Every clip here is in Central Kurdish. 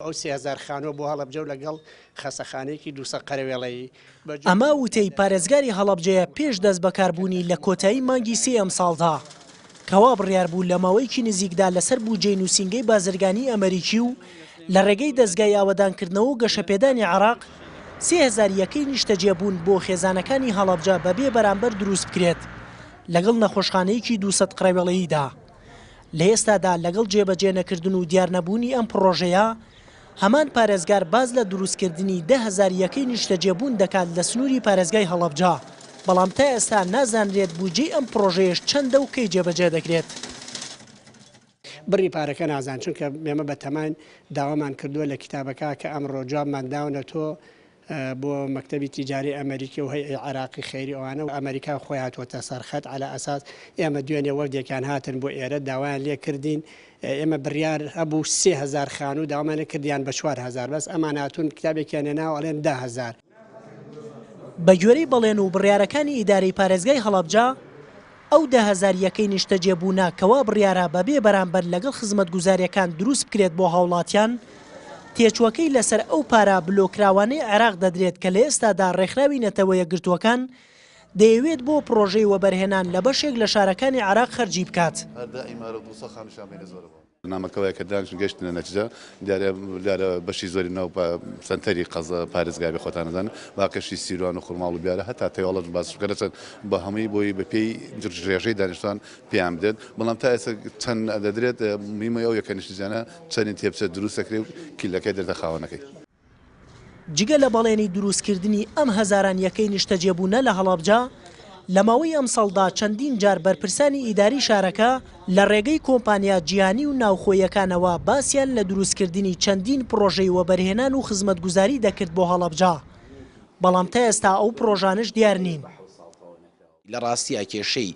ئەو 3000 خانۆ بۆ هەڵەبجە و لەگەڵ خەسەخانەیەکی 200 قەرەوێڵەیی ئەمە وتەی پارێزگاری هەڵەبجەیە پێش دەست بەکاربوونی لە کۆتایی مانگی 3 ئەم ساڵدا کەوا بڕیار بوو لە ماوەیەکی نزیکدا لەسەر بوجەی نووسینگەی بازرگانی ئەمریکی و لە ڕێگەی دەستگای ئاوەدانکردنەوە و گەشەپێدانی عێراق 3000 یەکەی نیشتەجێبوون بۆ خێزانەکانی هەڵەبجە بەبێ بەرامبەر دروست بکرێت لەگەڵ نەخۆشخانەیەکی 200 قەرەوێڵەییدا. لە ئێستادا لەگەڵ جێبەجێ نەکردن و دیارنەبوونی ئەم پرۆژەیە هەمان پارێزگار باز لە دروستکردنی 10,000 یەکەی نیشتەجێبوون دەکات لە سنووری پارێزگای هەڵەبجە، بەڵام تا ئێستا نازانرێت بودجەی ئەم پرۆژەیەش چەندە و کەی جێبەجێ دەکرێت. بڕی پارەکە نازان چونکە ئێمە بە تەمان داوامان کردووە لە کتابەکە کە ئەمڕۆ جوابمان داونەتۆ بۆ مەکتەبی تیجاری ئەمریکی و هەیئەی عێراقی خەیری ئەوانە و ئەمریکا خۆی هاتووەتە سەرخەت على ئەساس ئێمە دوێنێ وەردێکیان هاتن بۆ ئێرە داوایان لێ کردین ئێمە بڕیار هەبوو 3000 خانوو داوامان کردیان بە 4000 بەس ئەمان هاتوون کتابێکیان هێناوە ئەڵێن 10,000. بە گوێرەی بەڵێن و بڕیارەکانی ئیدارەی پارێزگای هەڵەبجە ئەو 10,000 یەکەی نیشتەجێبوونە کەوا بڕیارە بەبێ بەرامبەر لەگەڵ خزمەتگوزاریەکان دروست بکرێت بۆ هاوڵاتیان، تێچووەکەی لەسەر ئەو پارە بلۆکراوانەی عێراق دەدرێت کە لە ئێستادا ڕێکخراوی نەتەوە یەکگرتووەکان دەیەوێت بۆ پرۆژەی وەبەرهێنان لە بەشێک لە شارەکانی عێراق خەرجی بکات. نامەکەوەیە کە دانیشتن گەشتنە نەتیجە دیارە بەشی زۆری ناو سنتەری پارێزگای بە خۆتان نەزانن باکەشی سیروان و خوڵماڵ و بیارە هەتا تێوەڵەت باسوکەرەچەن بە هەمووی بۆی بەپێی ڕێژەی دانیشتوان پێیان بدێت بەڵام تا ئێستا چەند دەدرێت میمە ئەو یەکە نیشتیجانە چەندین تێبچێت دروستەکرێ و کیلەکەی دەردە خاوەنەکەی. جگە لە بەڵێنی دروستکردنی ئەم هەزاران یەکەی نیشتەجێبوونە لە هەڵەبجە لە ماوەی ئەم ساڵدا چەندین جار بەرپرسانی ئیداری شارەکە لە ڕێگەی کۆمپانیا جیهانی و ناوخۆیەکانەوە باسییان لە دروستکردنی چەندین پرۆژەی وەبەرهێنان و خزمەتگوزاری دەکرد بۆ هەڵەبجە، بەڵام تا ئێستا ئەو پرۆژانش دیار نین. لە ڕاستیە کێشەی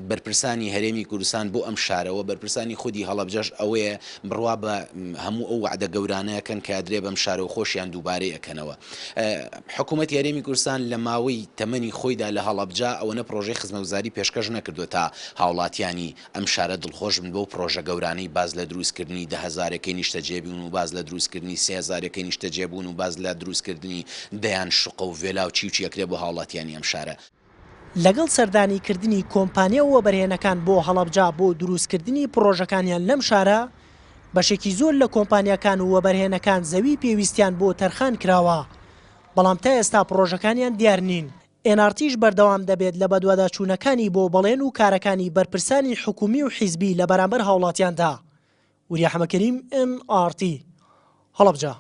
بەرپرسانی هەرێمی کوردستان بۆ ئەم شارەوە بەرپرسانی خودی هەڵەبجەش ئەوەیە بڕوا بە هەموو ئەو وعدە گەورانەیەکەن کە ئەدرێ بەم شارە و خۆشیان دووبارەی ئەکەنەوە. حکوومەتی هەرێمی کوردستان لە ماوەی تەمەنی خۆیدا لە هەڵەبجە ئەوەنە پرۆژەی خزمەتگوزاری پێشکەش نەکردووە تا هاوڵاتیانی ئەم شارە دڵخۆش بن بۆ پرۆژە گەورانەی باز لە دروستکردنی 10,000 نیشتەجێبوون و باز لە دروستکردنی 3000 نیشتەجێبوون و باز لە دروستکردنی دەیان شقە و وێلا و چی ئەکرێ بۆ هاوڵاتیانی ئەم شارە. لەگەڵ سەردانیکردنی کۆمپانیا و وەبەرهێنەکان بۆ هەڵەبجە بۆ دروستکردنی پرۆژەکانیان لەم شارە بەشێکی زۆر لە کۆمپانیاکان و وەبەرهێنەکان زەوی پێویستیان بۆ تەرخان کراوە، بەڵام تا ئێستا پرۆژەکانیان دیار نین. NRTش بەردەوام دەبێت لە بەدواداچوونەکانی بۆ بەڵێن و کارەکانی بەرپرسانی حکومی و حیزبی لە بەرامبەر هاوڵاتیاندا. وریا حەمەکەریم NRT هەڵەبجە.